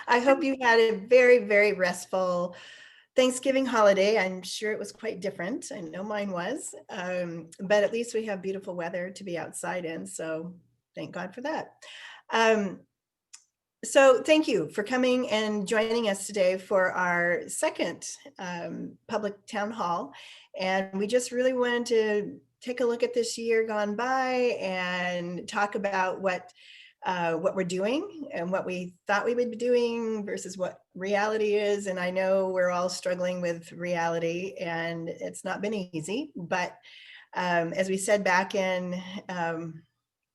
I hope you had a very, very restful Thanksgiving holiday. I'm sure it was quite different. I know mine was, but at least we have beautiful weather to be outside in. So thank God for that. Um, so thank you for coming and joining us today for our second public town hall. And we just really wanted to take a look at this year gone by and talk about what we're doing and what we thought we would be doing versus what reality is. And I know we're all struggling with reality and it's not been easy, but as we said back in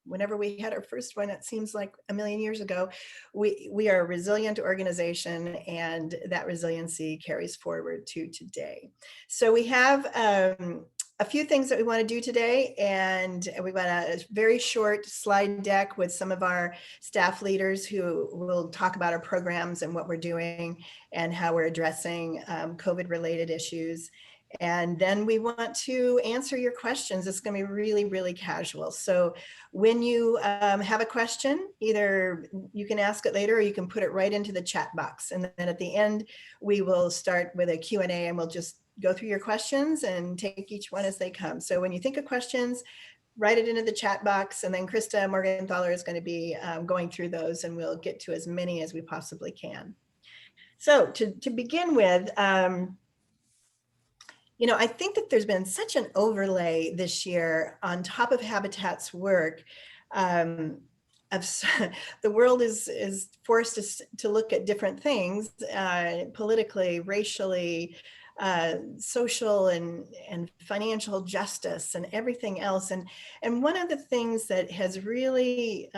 whenever we had our first one, it seems like a million years ago, we are a resilient organization and that resiliency carries forward to today. So we have a few things that we want to do today, and we've got a very short slide deck with some of our staff leaders who will talk about our programs and what we're doing and how we're addressing COVID-related issues. And then we want to answer your questions. It's going to be really, really casual. So when you have a question, either you can ask it later or you can put it right into the chat box. And then at the end, we will start with a Q&A and we'll just go through your questions and take each one as they come. So when you think of questions, write it into the chat box, and then Krista Morgenthaler is going to be going through those, and we'll get to as many as we possibly can. So to begin with, you know, I think that there's been such an overlay this year on top of Habitat's work. Of, the world is forced to look at different things politically, racially, social and financial justice and everything else. And one of the things that has really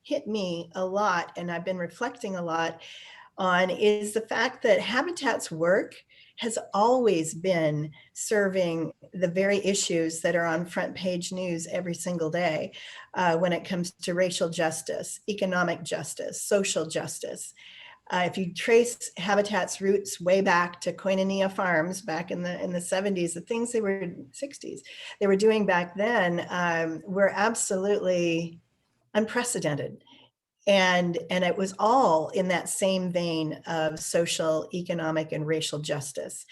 hit me a lot, and I've been reflecting a lot on, is the fact that Habitat's work has always been serving the very issues that are on front page news every single day when it comes to racial justice, economic justice, social justice. If you trace Habitat's roots way back to Koinonia Farms back in the 70s, the things they were 60s, they were doing back then were absolutely unprecedented. And it was all in that same vein of social, economic, and racial justice.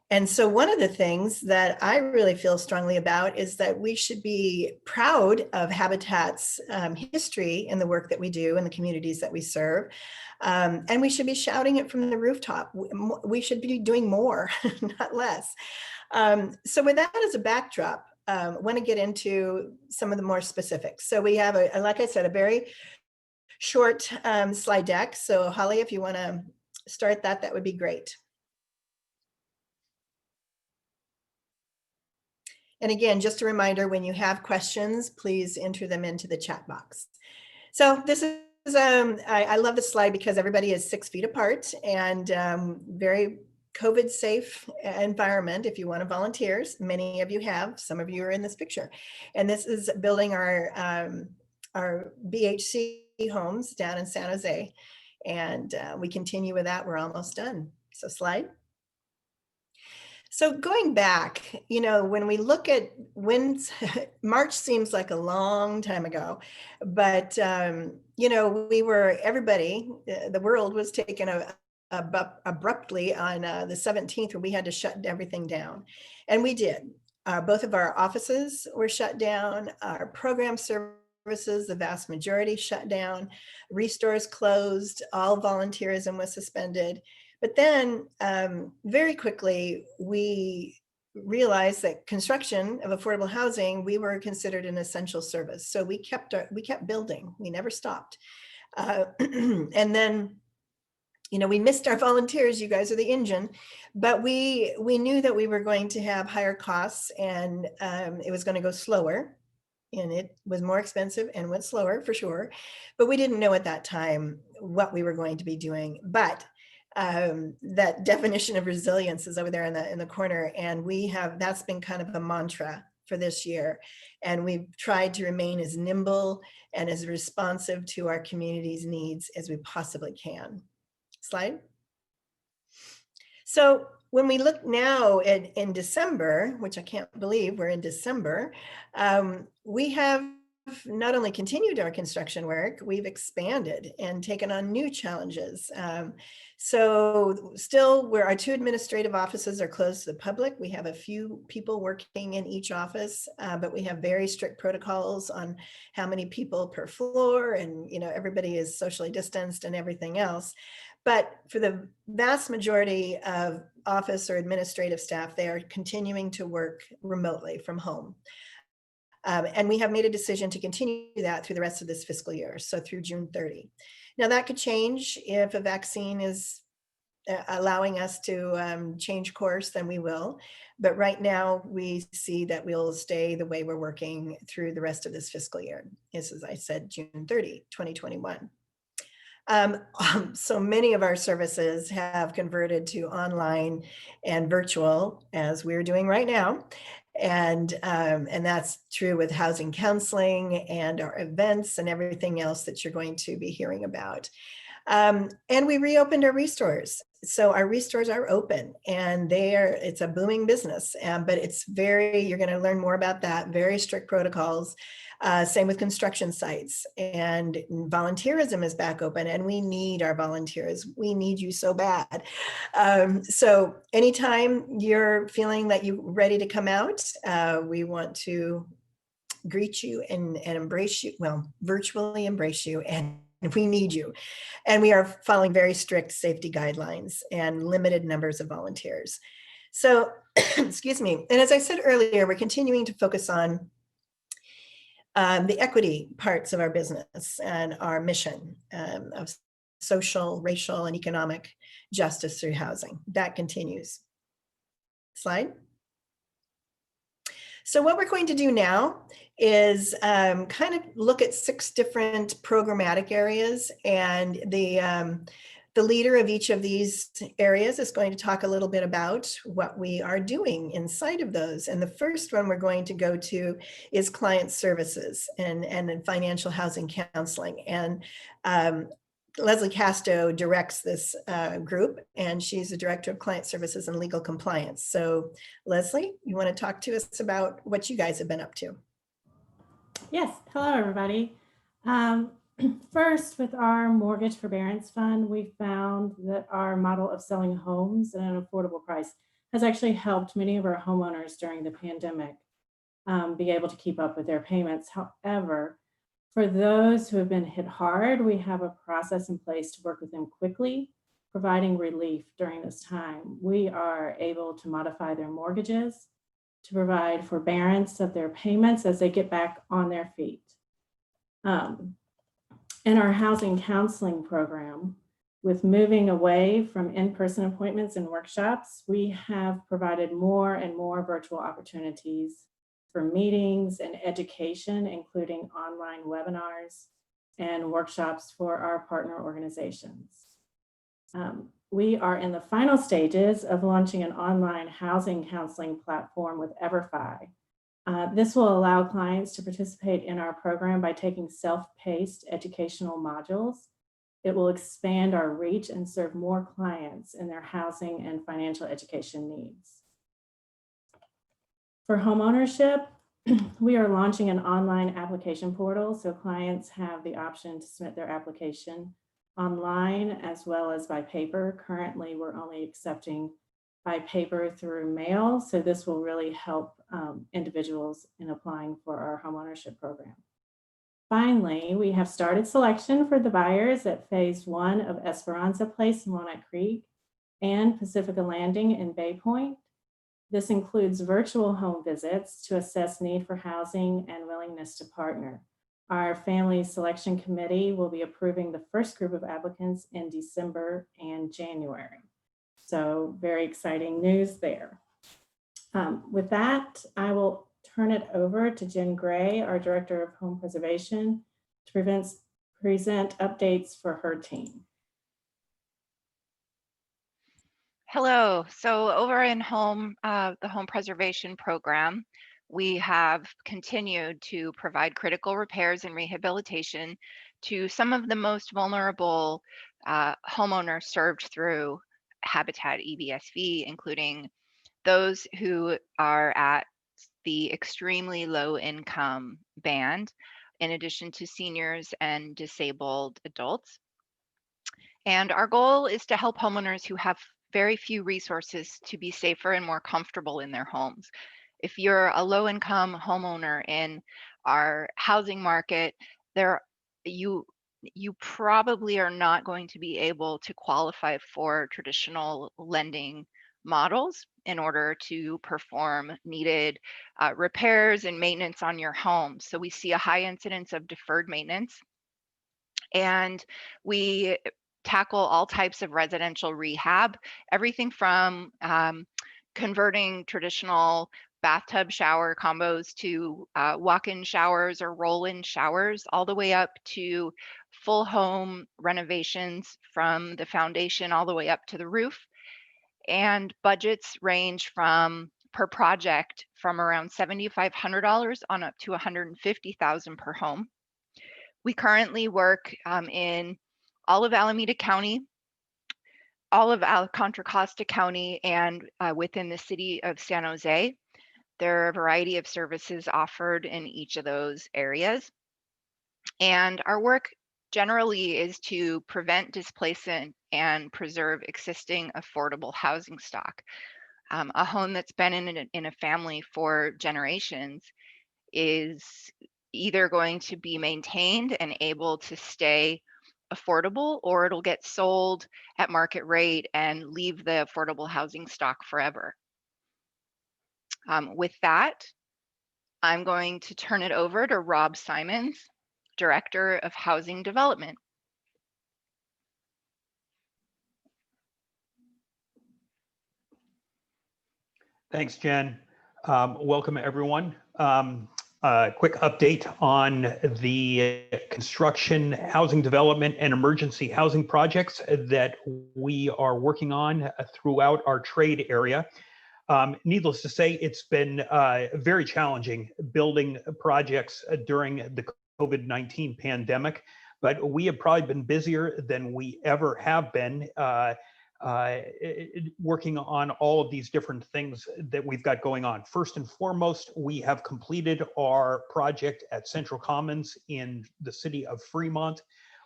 And so one of the things that I really feel strongly about is that we should be proud of Habitat's history and the work that we do in the communities that we serve. And we should be shouting it from the rooftop. We should be doing more, not less. So with that as a backdrop, I want to get into some of the more specifics. So we have, like I said, a very short slide deck. So Holly, if you want to start that, that would be great. And again, just a reminder, when you have questions, please enter them into the chat box. So this is, I love this slide because everybody is 6 feet apart and very COVID safe environment. If you want to volunteers, many of you have, some of you are in this picture. And this is building our BHC homes down in San Jose. And we continue with that. We're almost done. So slide. So going back, you know, when we look at when March seems like a long time ago, but, you know, everybody, the world was taken abruptly on the 17th when we had to shut everything down. And we did. Both of our offices were shut down, our program services, the vast majority shut down, restores closed, all volunteerism was suspended. But then very quickly, we realized that construction of affordable housing, we were considered an essential service. So we kept building, we never stopped. And then, you know, we missed our volunteers, you guys are the engine, but we knew that we were going to have higher costs and it was going to go slower. And it was more expensive and went slower for sure. But we didn't know at that time what we were going to be doing. But that definition of resilience is over there in the corner. And that's been kind of a mantra for this year. And we've tried to remain as nimble and as responsive to our community's needs as we possibly can. Slide. So when we look now in December, which I can't believe we're in December, we have not only continued our construction work, we've expanded and taken on new challenges. So still, where our 2 administrative offices are closed to the public, we have a few people working in each office, but we have very strict protocols on how many people per floor, and everybody is socially distanced and everything else. But for the vast majority of office or administrative staff, they are continuing to work remotely from home. And we have made a decision to continue that through the rest of this fiscal year, so through June 30. Now that could change if a vaccine is allowing us to change course, then we will. But right now we see that we'll stay the way we're working through the rest of this fiscal year. This is, as I said, June 30, 2021. So many of our services have converted to online and virtual, as we're doing right now. And that's true with housing counseling and our events and everything else that you're going to be hearing about. And we reopened our restores. So our restores are open, and it's a booming business, but you're going to learn more about that, very strict protocols. Same with construction sites, and volunteerism is back open, and we need our volunteers. We need you so bad. So anytime you're feeling that you're ready to come out, we want to greet you and embrace you, well, virtually embrace you, and we need you. And we are following very strict safety guidelines and limited numbers of volunteers. So, excuse me. And as I said earlier, we're continuing to focus on the equity parts of our business and our mission of social, racial, and economic justice through housing. That continues. Slide. So what we're going to do now is kind of look at 6 different programmatic areas, and the leader of each of these areas is going to talk a little bit about what we are doing inside of those. And the first one we're going to go to is client services and financial housing counseling. And Leslie Casto directs this group, and she's the Director of Client Services and Legal Compliance. So Leslie, you want to talk to us about what you guys have been up to? Yes, hello everybody. First, with our mortgage forbearance fund, we found that our model of selling homes at an affordable price has actually helped many of our homeowners during the pandemic be able to keep up with their payments. However, for those who have been hit hard, we have a process in place to work with them quickly, providing relief during this time. We are able to modify their mortgages, to provide forbearance of their payments as they get back on their feet. In our housing counseling program, with moving away from in-person appointments and workshops, we have provided more and more virtual opportunities for meetings and education, including online webinars and workshops for our partner organizations. We are in the final stages of launching an online housing counseling platform with EverFi. This will allow clients to participate in our program by taking self-paced educational modules. It will expand our reach and serve more clients in their housing and financial education needs. For homeownership, we are launching an online application portal, so clients have the option to submit their application online as well as by paper. Currently, we're only accepting by paper through mail, so this will really help individuals in applying for our homeownership program. Finally, we have started selection for the buyers at phase 1 of Esperanza Place in Walnut Creek and Pacifica Landing in Bay Point. This includes virtual home visits to assess need for housing and willingness to partner. Our family selection committee will be approving the first group of applicants in December and January. So very exciting news there. With that, I will turn it over to Jen Gray, our Director of Home Preservation, to present updates for her team. Hello. So over in the home preservation program, we have continued to provide critical repairs and rehabilitation to some of the most vulnerable homeowners served through Habitat EBSV, including those who are at the extremely low income band, in addition to seniors and disabled adults. And our goal is to help homeowners who have very few resources to be safer and more comfortable in their homes. If you're a low-income homeowner in our housing market, there you you probably are not going to be able to qualify for traditional lending models in order to perform needed repairs and maintenance on your home. So we see a high incidence of deferred maintenance, and we tackle all types of residential rehab, everything from converting traditional bathtub shower combos to walk-in showers or roll-in showers, all the way up to full home renovations from the foundation all the way up to the roof. And budgets range from per project from around $7,500 on up to $150,000 per home. We currently work in all of Alameda County, all of Contra Costa County, and within the city of San Jose. There are a variety of services offered in each of those areas. And our work generally is to prevent displacement and preserve existing affordable housing stock. A home that's been in a family for generations is either going to be maintained and able to stay affordable, or it'll get sold at market rate and leave the affordable housing stock forever. With that, I'm going to turn it over to Rob Simons, Director of Housing Development. Thanks, Jen. Welcome, everyone. Quick update on the construction, housing development, and emergency housing projects that we are working on throughout our trade area. Needless to say, it's been very challenging building projects during the COVID-19 pandemic, but we have probably been busier than we ever have been working on all of these different things that we've got going on. First and foremost, we have completed our project at Central Commons in the city of Fremont.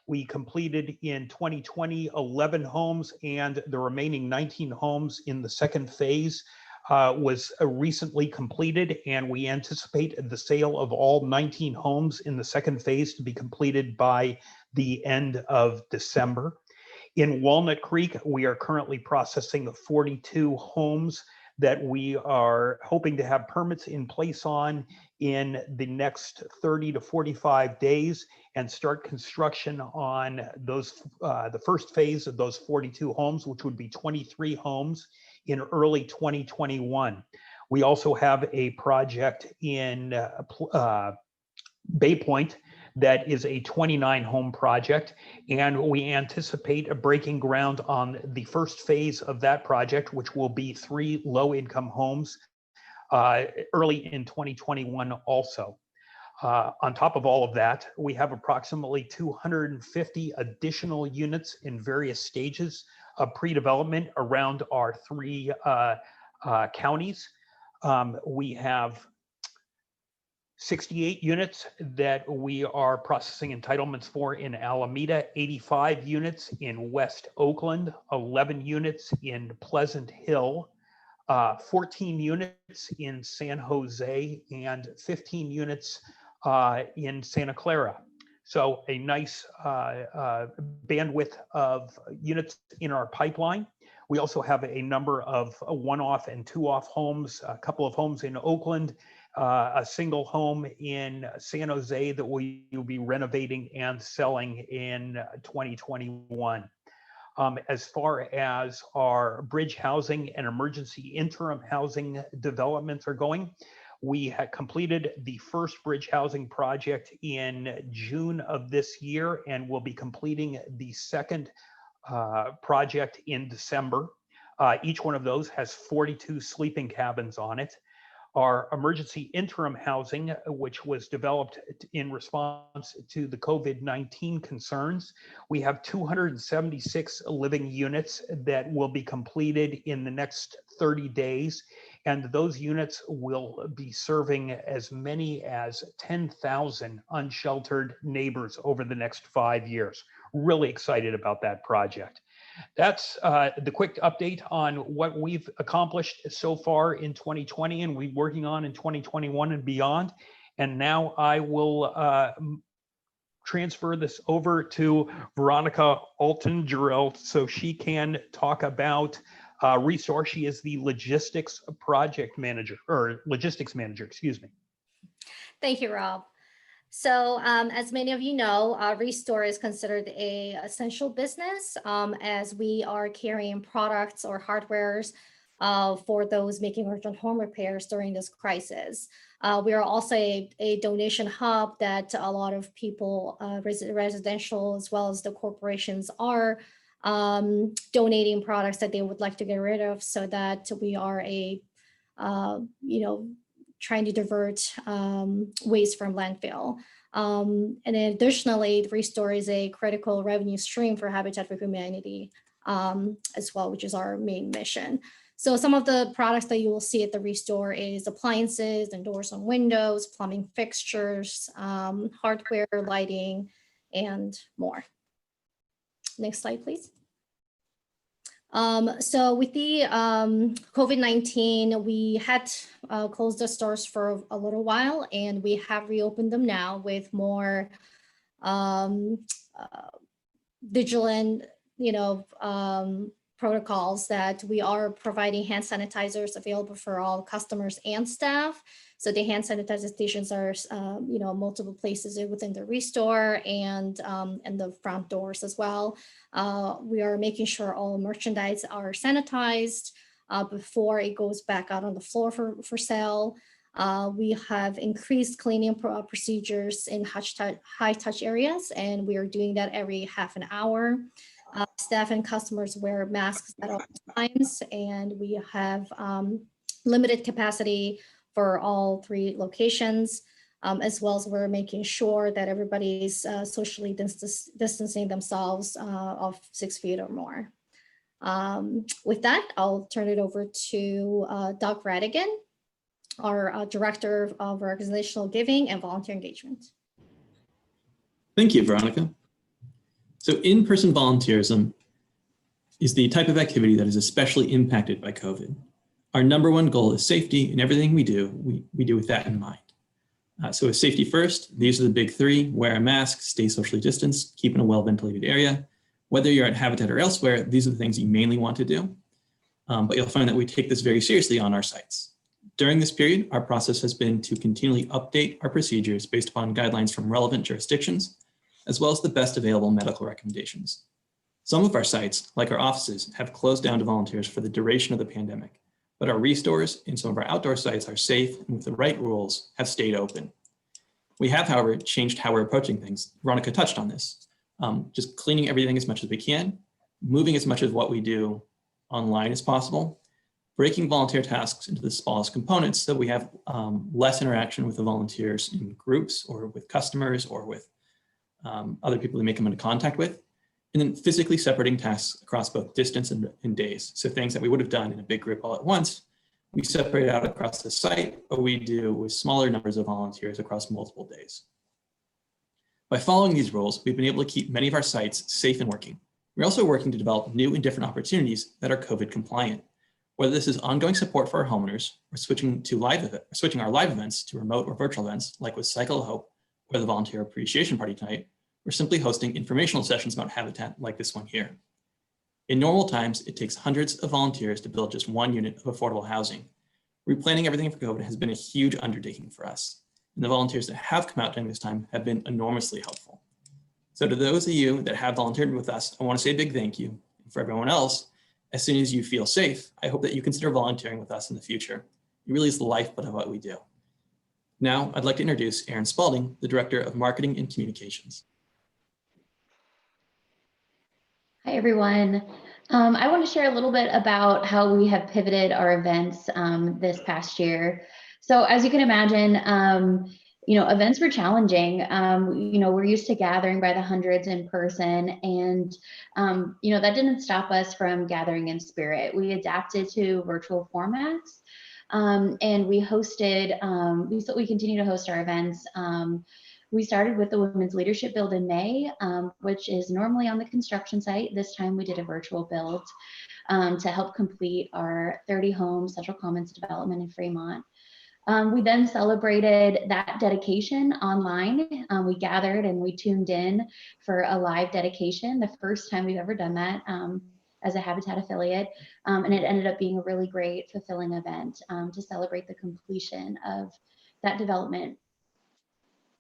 We completed in 2020 11 homes, and the remaining 19 homes in the second phase was recently completed, and we anticipate the sale of all 19 homes in the second phase to be completed by the end of December. In Walnut Creek, we are currently processing 42 homes that we are hoping to have permits in place on in the next 30 to 45 days and start construction on those the first phase of those 42 homes, which would be 23 homes in early 2021. We also have a project in Bay Point that is a 29 home project, and we anticipate breaking ground on the first phase of that project, which will be 3 low-income homes early in 2021 also. On top of all of that, we have approximately 250 additional units in various stages of pre-development around our 3 counties. We have 68 units that we are processing entitlements for in Alameda, 85 units in West Oakland, 11 units in Pleasant Hill, 14 units in San Jose, and 15 units in Santa Clara. So a nice bandwidth of units in our pipeline. We also have a number of one-off and two-off homes, a couple of homes in Oakland, a single home in San Jose that we will be renovating and selling in 2021. As far as our bridge housing and emergency interim housing developments are going, we had completed the first bridge housing project in June of this year, and we'll be completing the second project in December. Each one of those has 42 sleeping cabins on it. Our emergency interim housing, which was developed in response to the COVID-19 concerns, we have 276 living units that will be completed in the next 30 days. And those units will be serving as many as 10,000 unsheltered neighbors over the next 5 years. Really excited about that project. That's the quick update on what we've accomplished so far in 2020 and we're working on in 2021 and beyond. And now I will transfer this over to Veronica Alton-Jarrell so she can talk about resource. She is the logistics manager, excuse me. Thank you, Rob. So as many of you know, Restore is considered a essential business as we are carrying products or hardwares for those making urgent home repairs during this crisis. We are also a donation hub that a lot of people, residential as well as the corporations, are donating products that they would like to get rid of, so that we are trying to divert waste from landfill. And then additionally, Restore is a critical revenue stream for Habitat for Humanity as well, which is our main mission. So some of the products that you will see at the Restore is appliances and doors and windows, plumbing fixtures, hardware, lighting, and more. Next slide, please. So with the COVID-19, we had closed the stores for a little while, and we have reopened them now with more vigilant, protocols that we are providing hand sanitizers available for all customers and staff. So the hand sanitizer stations are, multiple places within the Restore and the front doors as well. We are making sure all merchandise are sanitized before it goes back out on the floor for sale. We have increased cleaning procedures in high touch areas, and we are doing that every half an hour. Staff and customers wear masks at all times, and we have limited capacity for all 3 locations, as well as we're making sure that everybody's socially distancing themselves of 6 feet or more. With that, I'll turn it over to Doug Radigan, our Director of Organizational Giving and Volunteer Engagement. Thank you, Veronica. So in-person volunteerism is the type of activity that is especially impacted by COVID. Our number one goal is safety, and everything we do with that in mind. So with safety first, these are the big 3: wear a mask, stay socially distanced, keep in a well-ventilated area. Whether you're at Habitat or elsewhere, these are the things you mainly want to do. But you'll find that we take this very seriously on our sites. During this period, our process has been to continually update our procedures based upon guidelines from relevant jurisdictions, as well as the best available medical recommendations. Some of our sites, like our offices, have closed down to volunteers for the duration of the pandemic, but our restores and some of our outdoor sites are safe and with the right rules have stayed open. We have, however, changed how we're approaching things. Veronica touched on this, just cleaning everything as much as we can, moving as much of what we do online as possible, breaking volunteer tasks into the smallest components so we have less interaction with the volunteers in groups or with customers or with other people we may come into contact with, and then physically separating tasks across both distance and days. So things that we would have done in a big group all at once, we separate out across the site, but we do with smaller numbers of volunteers across multiple days. By following these rules, we've been able to keep many of our sites safe and working. We're also working to develop new and different opportunities that are COVID compliant. Whether this is ongoing support for our homeowners or switching our live events to remote or virtual events, like with Cycle of Hope or the Volunteer Appreciation Party tonight, we're simply hosting informational sessions about Habitat like this one here. In normal times, it takes hundreds of volunteers to build just 1 unit of affordable housing. Replanning everything for COVID has been a huge undertaking for us, and the volunteers that have come out during this time have been enormously helpful. So to those of you that have volunteered with us, I want to say a big thank you. For everyone else, as soon as you feel safe, I hope that you consider volunteering with us in the future. It really is the lifeblood of what we do. Now, I'd like to introduce Erin Spalding, the Director of Marketing and Communications. Hi, everyone. I want to share a little bit about how we have pivoted our events this past year. So as you can imagine, events were challenging. We're used to gathering by the hundreds in person, and that didn't stop us from gathering in spirit. We adapted to virtual formats. And we hosted, we continue to host our events. We started with the Women's Leadership Build in May, which is normally on the construction site. This time we did a virtual build to help complete our 30 home Central Commons development in Fremont. We then celebrated that dedication online. We gathered and we tuned in for a live dedication, the first time we've ever done that as a Habitat affiliate. And it ended up being a really great, fulfilling event to celebrate the completion of that development.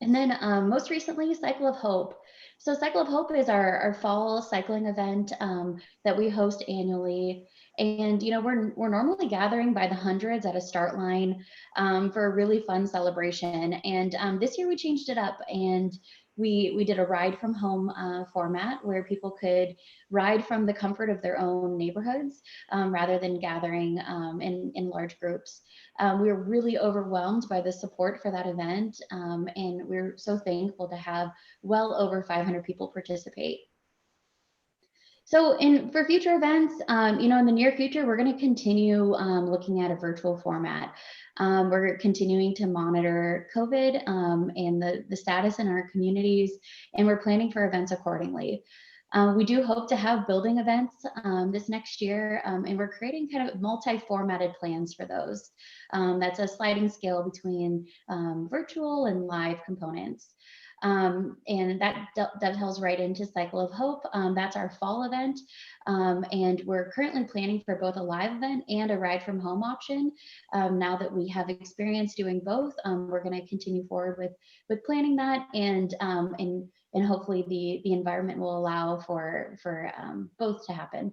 And then most recently, Cycle of Hope. So Cycle of Hope is our fall cycling event that we host annually. And we're normally gathering by the hundreds at a start line for a really fun celebration. And this year we changed it up, and we did a ride from home format where people could ride from the comfort of their own neighborhoods rather than gathering in large groups. We were really overwhelmed by the support for that event, and we're so thankful to have well over 500 people participate. So for future events, in the near future, we're going to continue looking at a virtual format. We're continuing to monitor COVID and the status in our communities, and we're planning for events accordingly. We do hope to have building events this next year, and we're creating kind of multi-formatted plans for those. That's a sliding scale between virtual and live components. And that dovetails right into Cycle of Hope. That's our fall event. And we're currently planning for both a live event and a ride from home option. Now that we have experience doing both, we're going to continue forward with planning that, and hopefully the environment will allow for both to happen.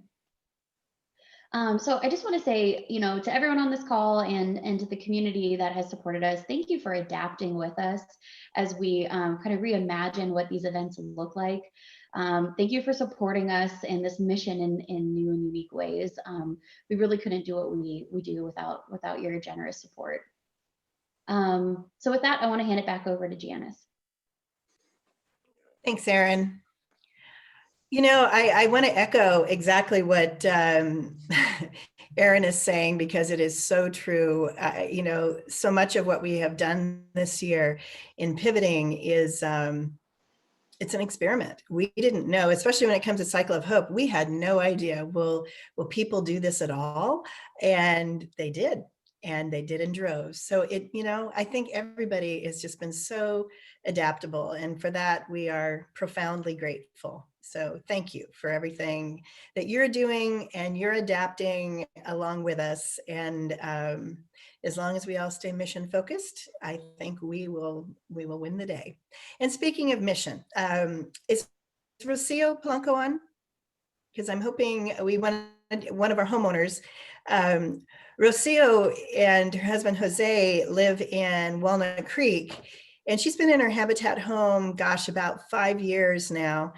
So I just want to say, to everyone on this call and to the community that has supported us, thank you for adapting with us as we kind of reimagine what these events look like. Thank you for supporting us in this mission in new and unique ways. We really couldn't do what we do without your generous support. So with that, I want to hand it back over to Janice. Thanks, Erin. I want to echo exactly what Erin is saying, because it is so true. So much of what we have done this year in pivoting is it's an experiment. We didn't know, especially when it comes to Cycle of Hope, we had no idea, will people do this at all? And they did. And they did in droves. So I think everybody has just been so adaptable. And for that, we are profoundly grateful. So thank you for everything that you're doing, and you're adapting along with us. And as long as we all stay mission focused, I think we will win the day. And speaking of mission, is Rocio Polanco on? Because I'm hoping we wanted one of our homeowners. Rocio and her husband Jose live in Walnut Creek, and she's been in her Habitat home, about 5 years now.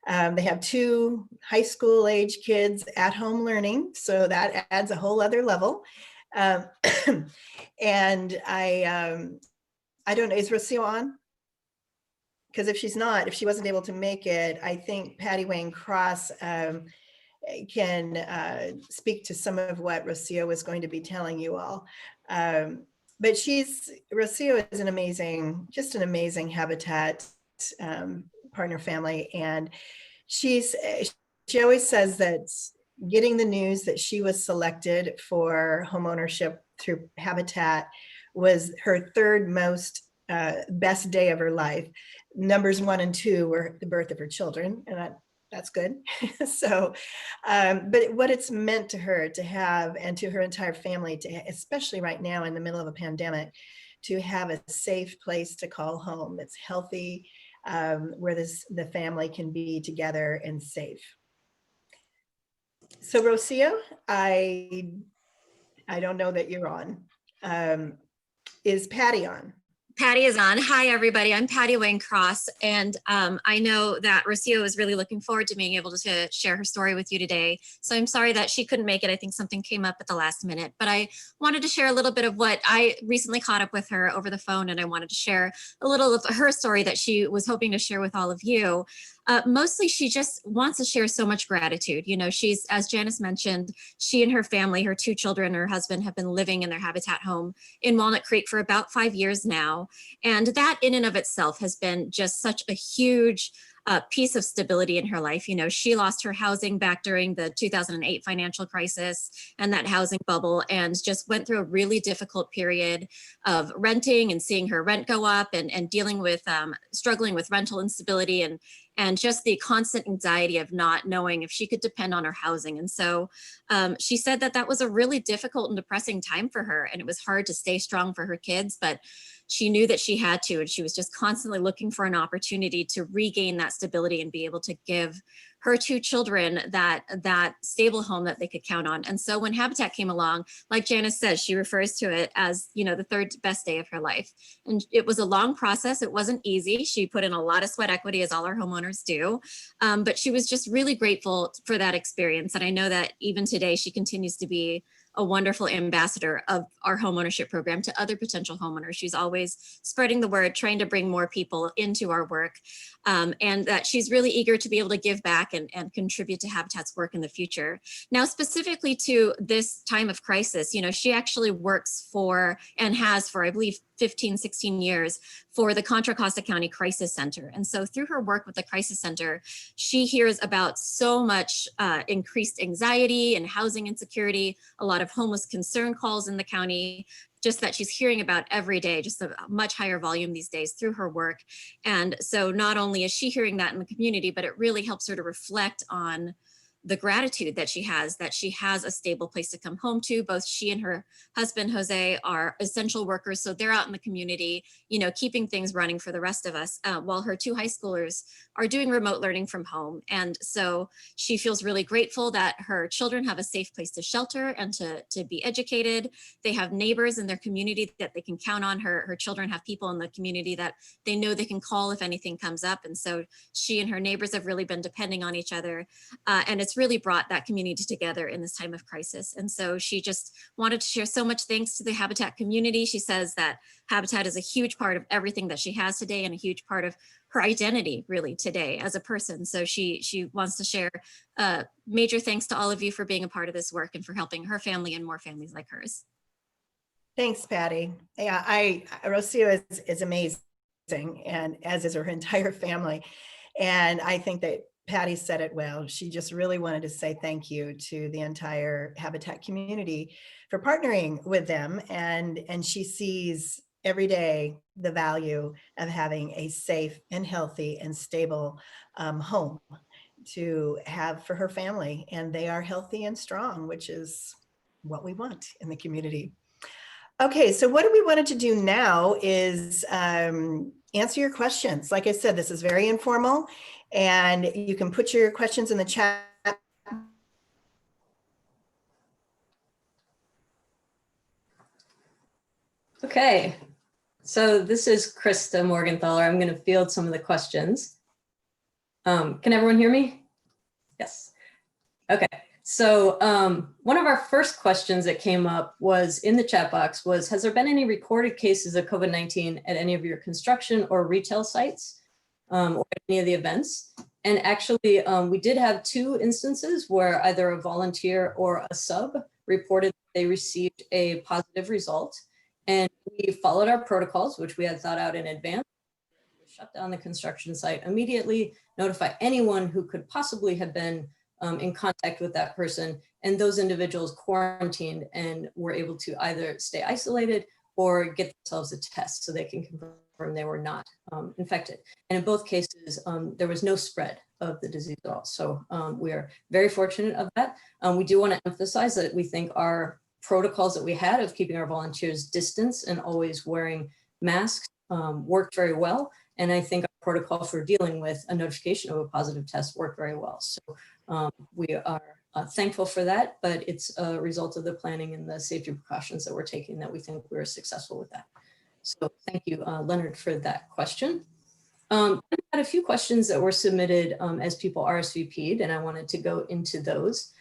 They have 2 high school age kids at home learning, so that adds a whole other level. And I don't know, is Rocio on? Because if she wasn't able to make it, I think Patty Wayne Cross can speak to some of what Rocio was going to be telling you all. But Rocio is an amazing Habitat partner family. And she always says that getting the news that she was selected for homeownership through Habitat was her third most best day of her life. Numbers 1 and 2 were the birth of her children, and that's good. So, but what it's meant to her to have, and to her entire family, especially right now in the middle of a pandemic, to have a safe place to call home that's healthy, where the family can be together and safe. So Rocio, I don't know that you're on. Is Patty on? Patty is on. Hi, everybody. I'm Patty Wayne Cross, and I know that Rocio is really looking forward to being able to share her story with you today. So I'm sorry that she couldn't make it. I think something came up at the last minute, but I wanted to share a little bit of what I recently caught up with her over the phone, and I wanted to share a little of her story that she was hoping to share with all of you. Mostly she just wants to share so much gratitude. You know, she's, as Janice mentioned, she and her family, her 2 children, her husband have been living in their Habitat home in Walnut Creek for about 5 years now. And that in and of itself has been just such a huge piece of stability in her life. You know, she lost her housing back during the 2008 financial crisis and that housing bubble, and just went through a really difficult period of renting and seeing her rent go up, and dealing with struggling with rental instability, and just the constant anxiety of not knowing if she could depend on her housing. And so she said that that was a really difficult and depressing time for her, and it was hard to stay strong for her kids, but she knew that she had to, and she was just constantly looking for an opportunity to regain that stability and be able to give her 2 children that stable home that they could count on. And so when Habitat came along, like Janice says, she refers to it as, you know, the 3rd best day of her life. And it was a long process. It wasn't easy. She put in a lot of sweat equity, as all our homeowners do. But she was just really grateful for that experience. And I know that even today, she continues to be a wonderful ambassador of our homeownership program to other potential homeowners. She's always spreading the word, trying to bring more people into our work, and that she's really eager to be able to give back and contribute to Habitat's work in the future. Now, specifically to this time of crisis, you know, she actually works for, and has for, I believe, 15, 16 years for the Contra Costa County Crisis Center. And so through her work with the Crisis Center, she hears about so much increased anxiety and housing insecurity, a lot of homeless concern calls in the county, just that she's hearing about every day, just a much higher volume these days through her work. And so not only is she hearing that in the community, but it really helps her to reflect on the gratitude that she has a stable place to come home to. Both she and her husband, Jose, are essential workers. So they're out in the community, you know, keeping things running for the rest of us, while her 2 high schoolers are doing remote learning from home. And so she feels really grateful that her children have a safe place to shelter and to be educated. They have neighbors in their community that they can count on. Her children have people in the community that they know they can call if anything comes up. And so she and her neighbors have really been depending on each other. And it's really brought that community together in this time of crisis. And so she just wanted to share so much thanks to the Habitat community. She says that Habitat is a huge part of everything that she has today, and a huge part of her identity really today as a person. So she wants to share major thanks to all of you for being a part of this work and for helping her family and more families like hers. Thanks, Patty. Yeah, Rocio is amazing, and as is her entire family. And I think that Patty said it well. She just really wanted to say thank you to the entire Habitat community for partnering with them. And she sees every day the value of having a safe and healthy and stable home to have for her family. And they are healthy and strong, which is what we want in the community. Okay, so what we wanted to do now is answer your questions. Like I said, this is very informal, and you can put your questions in the chat. Okay, so this is Krista Morgenthaler. I'm going to field some of the questions. Can everyone hear me? Yes. Okay. So one of our first questions that came up was in the chat box was, has there been any recorded cases of COVID-19 at any of your construction or retail sites or at any of the events? And actually, we did have 2 instances where either a volunteer or a sub reported they received a positive result. And we followed our protocols, which we had thought out in advance. We shut down the construction site immediately, notify anyone who could possibly have been in contact with that person, and those individuals quarantined and were able to either stay isolated or get themselves a test so they can confirm they were not infected. And in both cases, there was no spread of the disease at all. So we are very fortunate of that. We do want to emphasize that we think our protocols that we had of keeping our volunteers distance and always wearing masks worked very well. And I think our protocol for dealing with a notification of a positive test worked very well. So we are thankful for that, but it's a result of the planning and the safety precautions that we're taking that we think we're successful with that. So thank you, Leonard, for that question. I had a few questions that were submitted as people RSVP'd, and I wanted to go into those.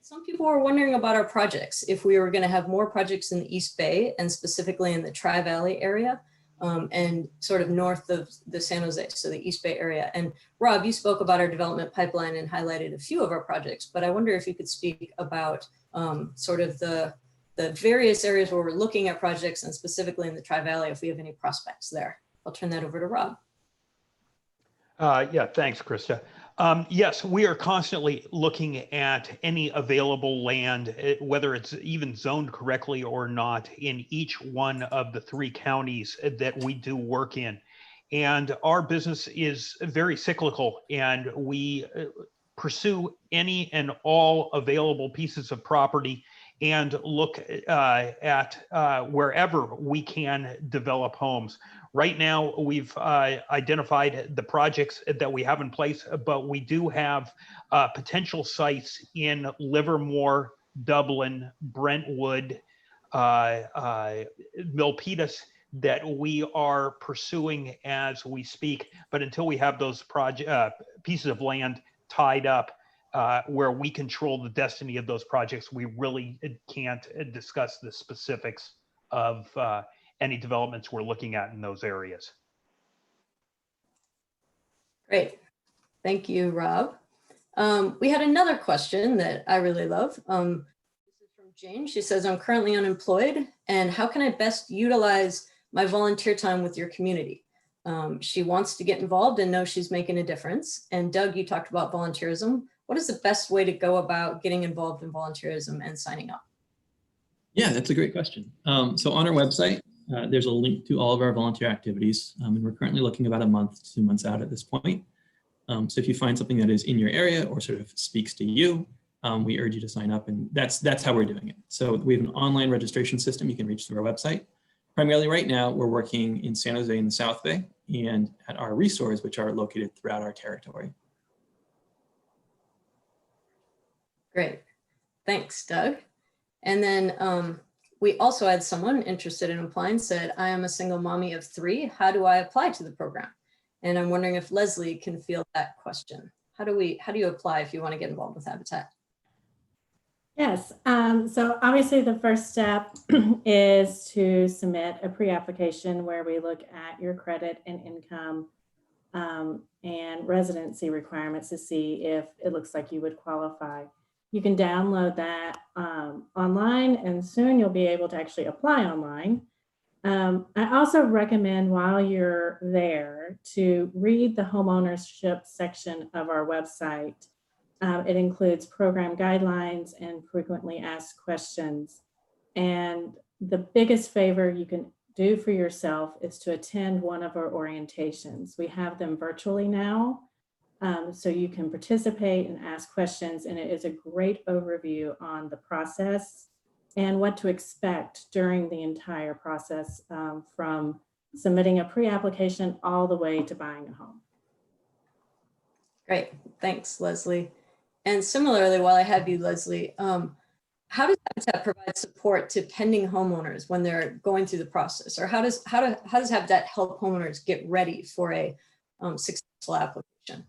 Some people were wondering about our projects, if we were going to have more projects in the East Bay and specifically in the Tri-Valley area. and sort of north of the San Jose, so the East Bay area. And Rob, you spoke about our development pipeline and highlighted a few of our projects, but I wonder if you could speak about sort of the various areas where we're looking at projects, and specifically in the Tri-Valley, if we have any prospects there. I'll turn that over to Rob. Yeah, thanks, Krista. Yes, we are constantly looking at any available land, whether it's even zoned correctly or not, in each one of the 3 counties that we do work in. And our business is very cyclical, and we pursue any and all available pieces of property and look at wherever we can develop homes. Right now, we've identified the projects that we have in place, but we do have potential sites in Livermore, Dublin, Brentwood, Milpitas that we are pursuing as we speak. But until we have those pieces of land tied up where we control the destiny of those projects, we really can't discuss the specifics of any developments we're looking at in those areas. Great. Thank you, Rob. We had another question that I really love. This is from Jane. She says, I'm currently unemployed, and how can I best utilize my volunteer time with your community? She wants to get involved and know she's making a difference. And Doug, you talked about volunteerism. What is the best way to go about getting involved in volunteerism and signing up? Yeah, that's a great question. So on our website, there's a link to all of our volunteer activities, and we're currently looking about a month, 2 months out at this point. So if you find something that is in your area or sort of speaks to you, we urge you to sign up, and that's how we're doing it. So we have an online registration system you can reach through our website. Primarily right now, we're working in San Jose in the South Bay and at our resources, which are located throughout our territory. Great. Thanks, Doug. And then we also had someone interested in applying said, I am a single mommy of 3. How do I apply to the program? And I'm wondering if Leslie can field that question. How do you apply if you want to get involved with Habitat? Yes, so obviously the first step is to submit a pre-application where we look at your credit and income and residency requirements to see if it looks like you would qualify. You can download that online, and soon you'll be able to actually apply online. I also recommend while you're there to read the homeownership section of our website. It includes program guidelines and frequently asked questions. And the biggest favor you can do for yourself is to attend one of our orientations. We have them virtually now, so you can participate and ask questions, and it is a great overview on the process and what to expect during the entire process, from submitting a pre-application all the way to buying a home. Great, thanks, Leslie. And similarly, while I have you, Leslie, how does Habitat provide support to pending homeowners when they're going through the process? Or how does Habitat help homeowners get ready for a successful application?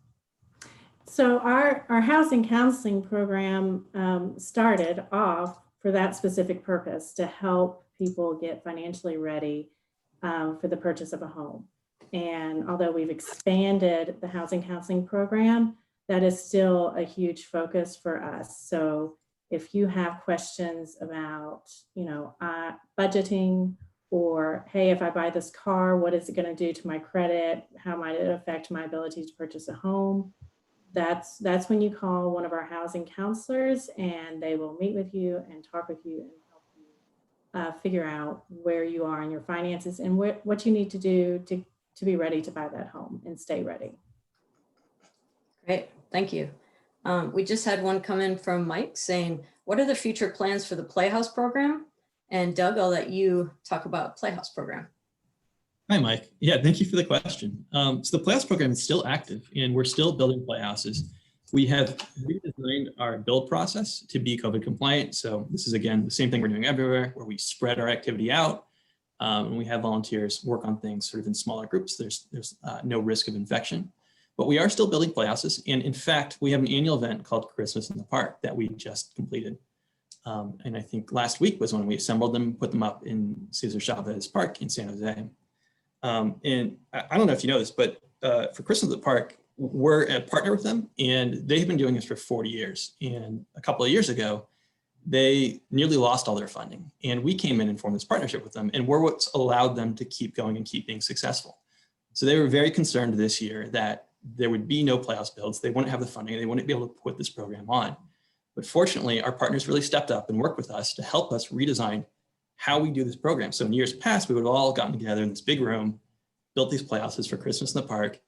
So our housing counseling program started off for that specific purpose, to help people get financially ready for the purchase of a home. And although we've expanded the housing counseling program, that is still a huge focus for us. So if you have questions about, budgeting, or, hey, if I buy this car, what is it going to do to my credit? How might it affect my ability to purchase a home? That's when you call one of our housing counselors, and they will meet with you and talk with you and help you figure out where you are in your finances and what you need to do to be ready to buy that home and stay ready. Great, thank you. We just had one come in from Mike saying, what are the future plans for the Playhouse program? And Doug, I'll let you talk about Playhouse program. Hi, Mike. Yeah, thank you for the question. So the Playhouse program is still active, and we're still building playhouses. We have redesigned our build process to be COVID compliant. So this is, again, the same thing we're doing everywhere, where we spread our activity out, and we have volunteers work on things sort of in smaller groups. There's no risk of infection. But we are still building playhouses. And in fact, we have an annual event called Christmas in the Park that we just completed. And I think last week was when we assembled them, put them up in Cesar Chavez Park in San Jose. And I don't know if you know this, but for Christmas at the Park, we're a partner with them, and they've been doing this for 40 years. And a couple of years ago, they nearly lost all their funding. And we came in and formed this partnership with them, and we're what's allowed them to keep going and keep being successful. So they were very concerned this year that there would be no Playhouse builds. They wouldn't have the funding. They wouldn't be able to put this program on. But fortunately, our partners really stepped up and worked with us to help us redesign how we do this program. So in years past, we would have all gotten together in this big room, built these Playhouses for Christmas in the Park.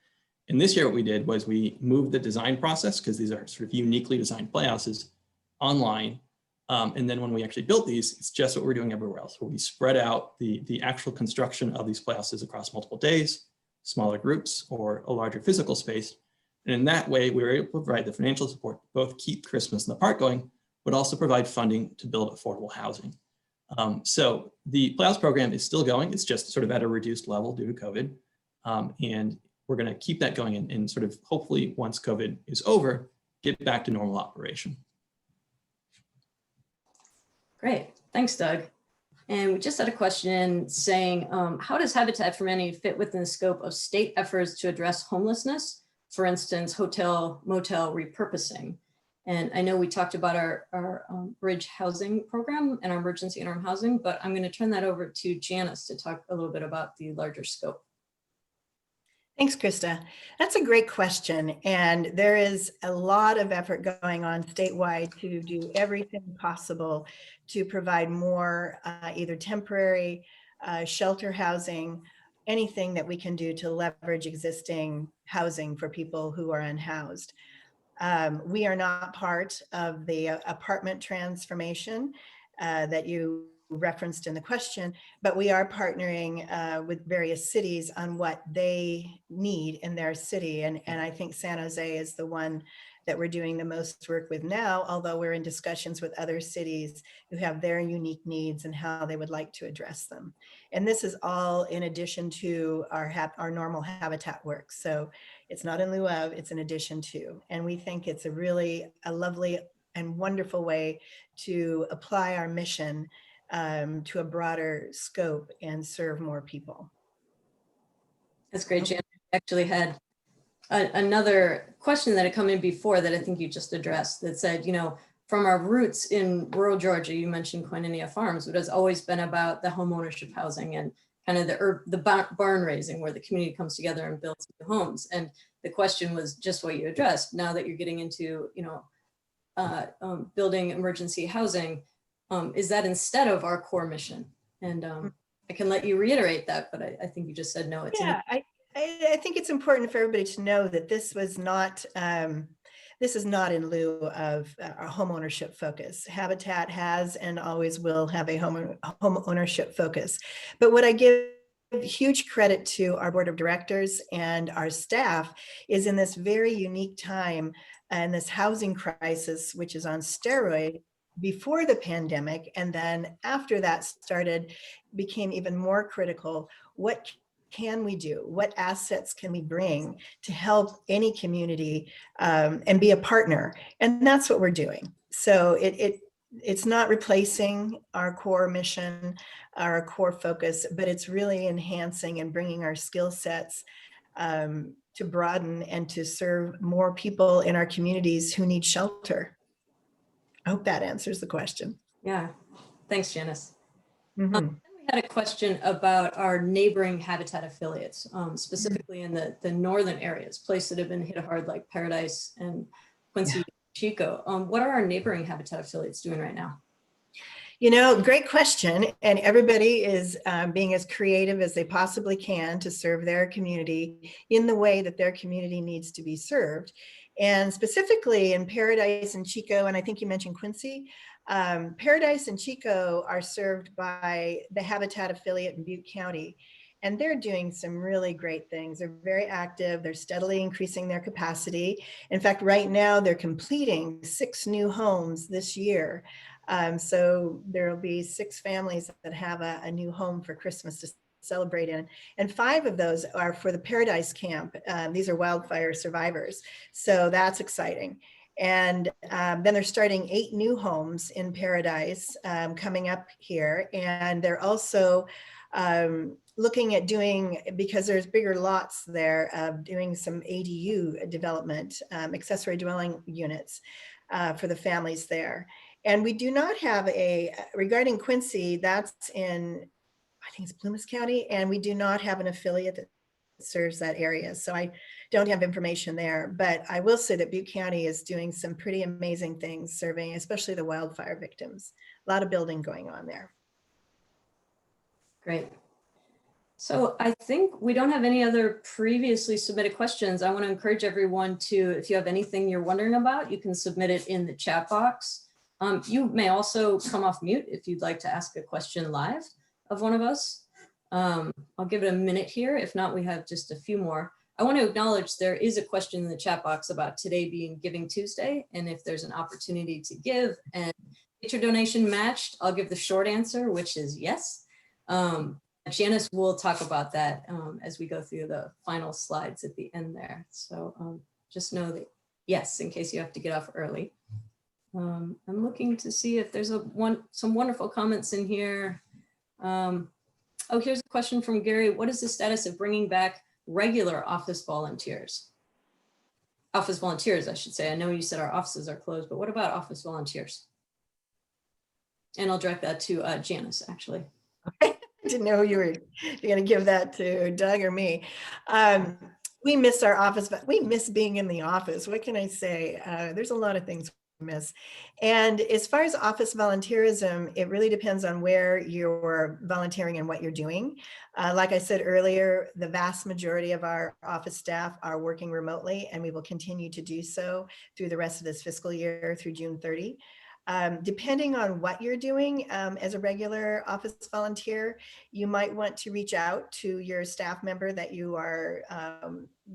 And this year, what we did was we moved the design process, because these are sort of uniquely designed Playhouses, online. And then when we actually built these, it's just what we're doing everywhere else, where we spread out the actual construction of these Playhouses across multiple days, smaller groups, or a larger physical space. And in that way, we were able to provide the financial support to both keep Christmas in the Park going, but also provide funding to build affordable housing. So the Playhouse program is still going. It's just sort of at a reduced level due to COVID. And we're going to keep that going and sort of hopefully once COVID is over, get back to normal operation. Great, thanks, Doug. And we just had a question saying, how does Habitat for Humanity fit within the scope of state efforts to address homelessness? For instance, hotel, motel repurposing. And I know we talked about our bridge housing program and our emergency interim housing, but I'm going to turn that over to Janice to talk a little bit about the larger scope. Thanks, Krista. That's a great question. And there is a lot of effort going on statewide to do everything possible to provide more either temporary shelter housing, anything that we can do to leverage existing housing for people who are unhoused. We are not part of the apartment transformation that you referenced in the question, but we are partnering with various cities on what they need in their city. And I think San Jose is the one that we're doing the most work with now, although we're in discussions with other cities who have their unique needs and how they would like to address them. And this is all in addition to our normal Habitat work. So it's not in lieu of, it's in addition to. And we think it's a lovely and wonderful way to apply our mission to a broader scope and serve more people. That's great, Jan. I actually had another question that had come in before that I think you just addressed that said, you know, from our roots in rural Georgia, you mentioned Koinonia Farms, but has always been about the home ownership housing and kind of the barn raising where the community comes together and builds new homes. And the question was just what you addressed. Now that you're getting into, you know, building emergency housing, is that instead of our core mission? And I can let you reiterate that, but I think you just said no. It's I think it's important for everybody to know that this is not in lieu of a home ownership focus. Habitat has and always will have a home ownership focus. But what I give huge credit to our board of directors and our staff is in this very unique time and this housing crisis, which is on steroids, before the pandemic, and then after that became even more critical. What can we do? What assets can we bring to help any community and be a partner? And that's what we're doing. So it's not replacing our core mission, our core focus, but it's really enhancing and bringing our skill sets to broaden and to serve more people in our communities who need shelter. I hope that answers the question. Yeah, thanks, Janice. Mm-hmm. We had a question about our neighboring Habitat affiliates, specifically in the northern areas, places that have been hit hard like Paradise and Quincy, Chico. What are our neighboring Habitat affiliates doing right now? You know, great question. And everybody is being as creative as they possibly can to serve their community in the way that their community needs to be served. And specifically in Paradise and Chico, and I think you mentioned Quincy, Paradise and Chico are served by the Habitat affiliate in Butte County. And they're doing some really great things. They're very active. They're steadily increasing their capacity. In fact, right now they're completing 6 new homes this year. So there will be 6 families that have a new home for Christmas to celebrate in. And 5 of those are for the Paradise Camp. These are wildfire survivors. So that's exciting. And then they're starting 8 new homes in Paradise coming up here. And they're also looking at doing, because there's bigger lots there, doing some ADU development, accessory dwelling units for the families there. And we do not have regarding Quincy, that's in, I think it's Plumas County, and we do not have an affiliate that serves that area. So I don't have information there, but I will say that Butte County is doing some pretty amazing things serving, especially the wildfire victims. A lot of building going on there. Great. So I think we don't have any other previously submitted questions. I want to encourage everyone to, if you have anything you're wondering about, you can submit it in the chat box. You may also come off mute if you'd like to ask a question live of one of us. I'll give it a minute here. If not, we have just a few more. I want to acknowledge there is a question in the chat box about today being Giving Tuesday. And if there's an opportunity to give and get your donation matched, I'll give the short answer, which is yes. Janice will talk about that as we go through the final slides at the end there. So just know that yes, in case you have to get off early. I'm looking to see if there's some wonderful comments in here. Oh, here's a question from Gary. What is the status of bringing back regular office volunteers? Office volunteers, I should say. I know you said our offices are closed, but what about office volunteers? And I'll direct that to Janice, actually. I didn't know you were going to give that to Doug or me. We miss our office, but we miss being in the office. What can I say? There's a lot of things we miss. And as far as office volunteerism, it really depends on where you're volunteering and what you're doing. Like I said earlier, the vast majority of our office staff are working remotely, and we will continue to do so through the rest of this fiscal year through June 30. Depending on what you're doing as a regular office volunteer, you might want to reach out to your staff member that you are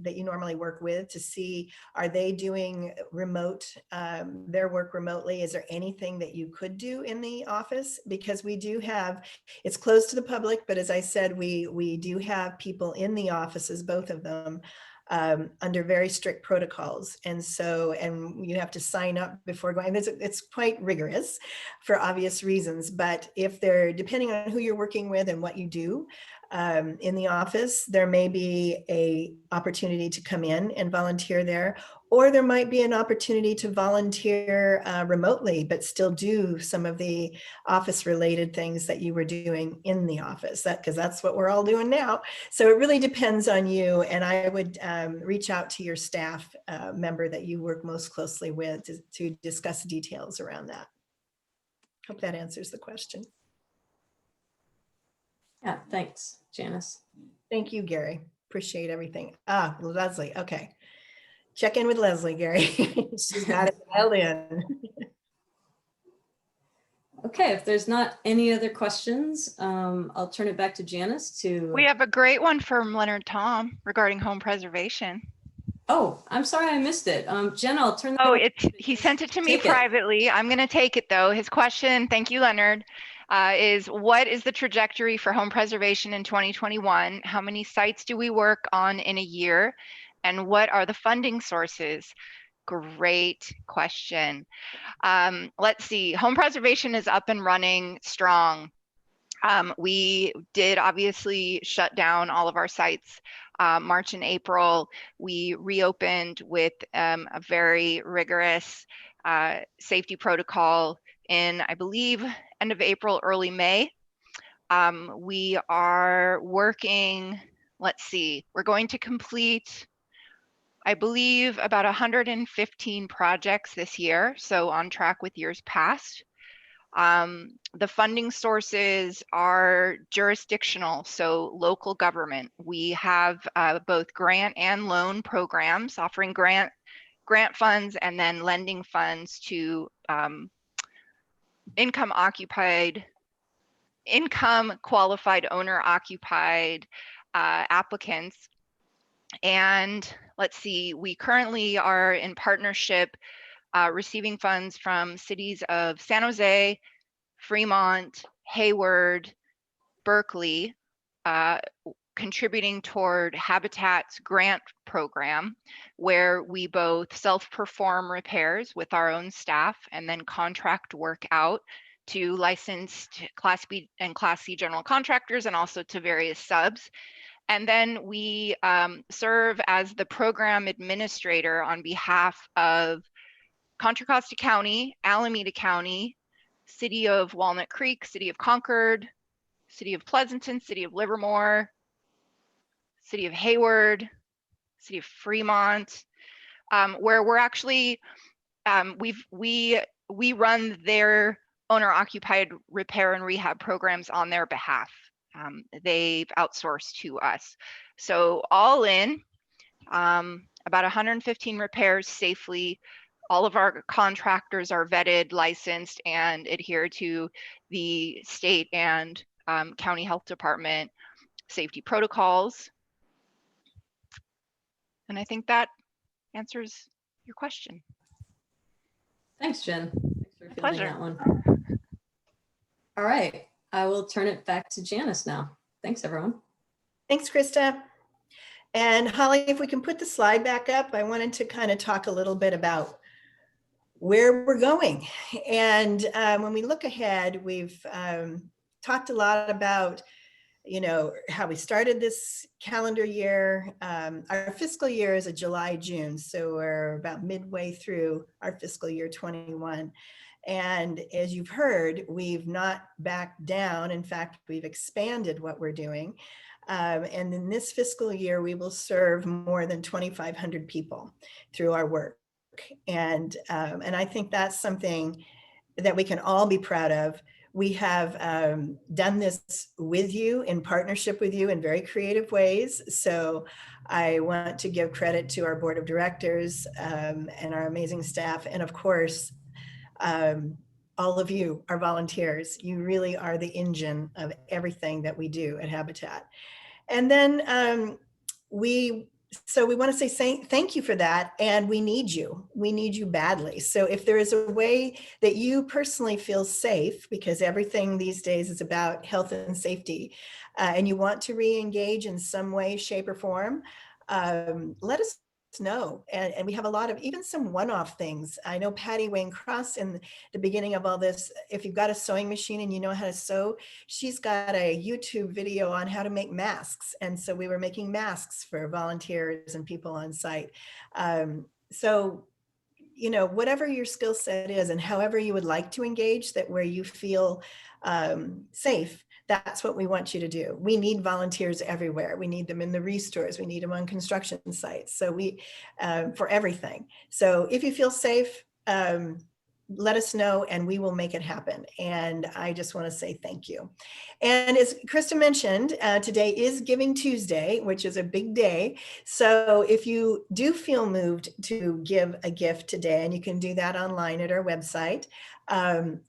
that you normally work with to see, are they doing their work remotely? Is there anything that you could do in the office? Because we do have, it's closed to the public, but as I said, we do have people in the offices, both of them, under very strict protocols. And you have to sign up before going. It's quite rigorous for obvious reasons, but if they're, depending on who you're working with and what you do in the office, there may be a opportunity to come in and volunteer there, or there might be an opportunity to volunteer remotely, but still do some of the office related things that you were doing in the office, because that's what we're all doing now. So it really depends on you. And I would reach out to your staff member that you work most closely with to discuss details around that. Hope that answers the question. Yeah, thanks, Janice. Thank you, Gary. Appreciate everything. Leslie, okay. Check in with Leslie, Gary. She's got it dialed in. Okay, if there's not any other questions, I'll turn it back to Janice to. We have a great one from Leonard Tom regarding home preservation. Oh, I'm sorry, I missed it. Jen, I'll turn that. Oh, he sent it to me privately. I'm going to take it though. His question, thank you, Leonard, is what is the trajectory for home preservation in 2021? How many sites do we work on in a year? And what are the funding sources? Great question. Let's see, home preservation is up and running strong. We did obviously shut down all of our sites March and April. We reopened with a very rigorous safety protocol in, I believe, end of April, early May. We are working, let's see, we're going to complete, I believe, about 115 projects this year, so on track with years past. The funding sources are jurisdictional, so local government. We have both grant and loan programs offering grant funds and then lending funds to income qualified owner occupied applicants. And let's see, we currently are in partnership receiving funds from cities of San Jose, Fremont, Hayward, Berkeley, contributing toward Habitat's grant program, where we both self-perform repairs with our own staff and then contract work out to licensed Class B and Class C general contractors and also to various subs. And then we serve as the program administrator on behalf of Contra Costa County, Alameda County, City of Walnut Creek, City of Concord, City of Pleasanton, City of Livermore, City of Hayward, City of Fremont, where we're actually, we run their owner-occupied repair and rehab programs on their behalf. They've outsourced to us. So all in, about 115 repairs safely. All of our contractors are vetted, licensed, and adhere to the state and county health department safety protocols. And I think that answers your question. Thanks, Jen. Thanks for fielding Pleasure. that one. All right, I will turn it back to Janice now. Thanks, everyone. Thanks, Krista. And Holly, if we can put the slide back up, I wanted to kind of talk a little bit about where we're going. And when we look ahead, we've talked a lot about, how we started this calendar year. Our fiscal year is a July, June. So we're about midway through our fiscal year 21. And as you've heard, we've not backed down. In fact, we've expanded what we're doing. And in this fiscal year, we will serve more than 2,500 people through our work. And I think that's something that we can all be proud of. We have done this with you, in partnership with you, in very creative ways. So I want to give credit to our board of directors and our amazing staff. And of course, all of you, our volunteers. You really are the engine of everything that we do at Habitat. And then we want to say thank you for that. And we need you. We need you badly. So if there is a way that you personally feel safe, because everything these days is about health and safety, and you want to re-engage in some way, shape, or form, let us know. And we have a lot of even some one-off things. I know Patty Wayne Cross, in the beginning of all this, if you've got a sewing machine and you know how to sew, she's got a YouTube video on how to make masks. And so we were making masks for volunteers and people on site. So, whatever your skill set is and however you would like to engage, that where you feel safe, that's what we want you to do. We need volunteers everywhere. We need them in the restores. We need them on construction sites. So for everything. So if you feel safe, let us know and we will make it happen. And I just want to say thank you. And as Krista mentioned, today is Giving Tuesday, which is a big day. So if you do feel moved to give a gift today, and you can do that online at our website,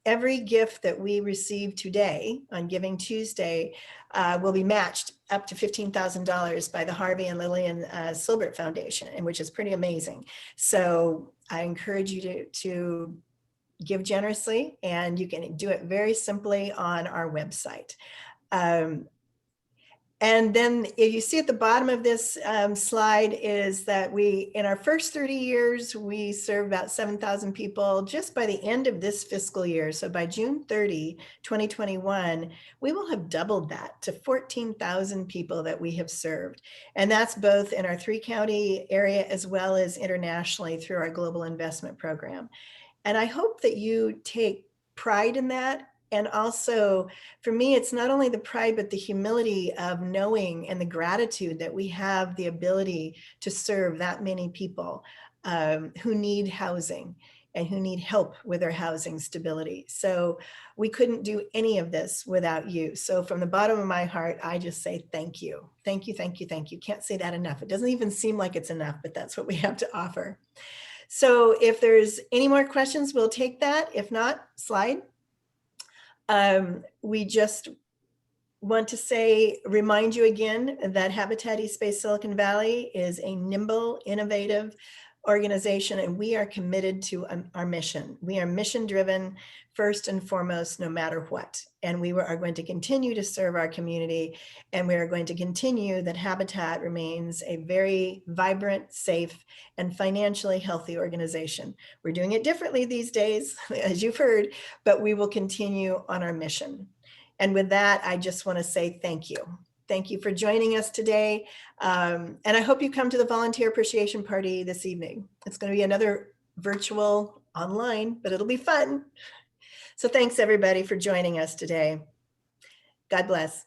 every gift that we receive today on Giving Tuesday will be matched up to $15,000 by the Harvey and Lillian Silbert Foundation, and which is pretty amazing. So I encourage you to give generously, and you can do it very simply on our website. And then you see at the bottom of this slide is that in our first 30 years, we serve about 7,000 people. Just by the end of this fiscal year, so by June 30, 2021, we will have doubled that to 14,000 people that we have served. And that's both in our 3-county area as well as internationally through our global investment program. And I hope that you take pride in that. And also, for me, it's not only the pride, but the humility of knowing and the gratitude that we have the ability to serve that many people who need housing and who need help with their housing stability. So we couldn't do any of this without you. So from the bottom of my heart, I just say thank you. Thank you, thank you, thank you. Can't say that enough. It doesn't even seem like it's enough, but that's what we have to offer. So if there's any more questions, we'll take that. If not, slide. We just want to remind you again that Habitat East Bay Silicon Valley is a nimble, innovative organization, and we are committed to our mission. We are mission driven first and foremost, no matter what. And we are going to continue to serve our community, and we are going to continue that Habitat remains a very vibrant, safe, and financially healthy organization. We're doing it differently these days, as you've heard, but we will continue on our mission. And with that, I just want to say thank you. Thank you for joining us today. And I hope you come to the Volunteer Appreciation Party this evening. It's going to be another virtual online, but it'll be fun. So thanks everybody for joining us today. God bless.